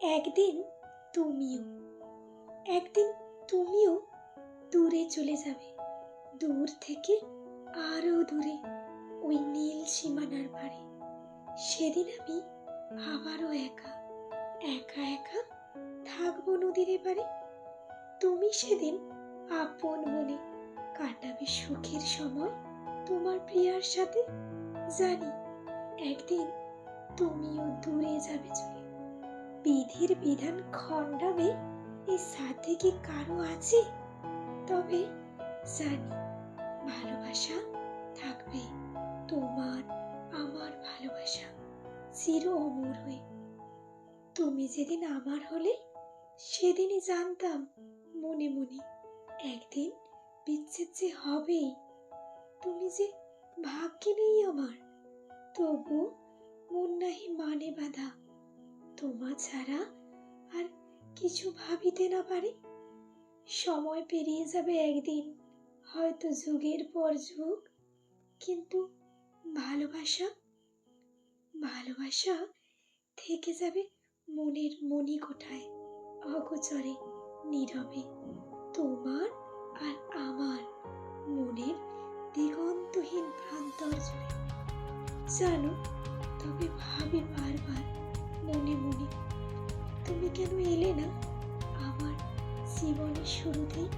একদিন তুমিও একদিন তুমিও দূরে চলে যাবে, দূর থেকে আরো দূরে, ওই নীল সীমানার পারে। সেদিন আমি আবারও একা একা একা থাকবো নদীর এপারে। তুমি সেদিন আপন মনে কাটাবে সুখের সময় তোমার প্রিয়ার সাথে। জানি একদিন তুমিও দূরে যাবে চলে। বিধির বিধান খণ্ডাবে এই সাথে কি কারো আছে? তবে জানি ভালোবাসা থাকবে, তোমার আমার ভালোবাসা চির অমর হয়ে। তুমি যেদিন আমার হলে সেদিনই জানতাম মনে মনে একদিন বিচ্ছেদ যে হবেই। তুমি যে ভাগ্যে নেই আমার, তবু মন নাহি মানে বাধা। তোমা ছাড়া আর কিছু ভাবিতে না পারে। সময় পেরিয়ে যাবে একদিন, হয়তো যুগের পর যুগ, কিন্তু ভালোবাসা ভালোবাসা থেকে যাবে মনের মণিকোঠায়, অগোচরে নীরবে, তোমার আর আমার মনের দিগন্তহীন প্রান্তর জুড়ে। জানো, তবে ভাবি বারবার মনে মনে, তুমি কেন এলে না আমার জীবনের শুরুতেই?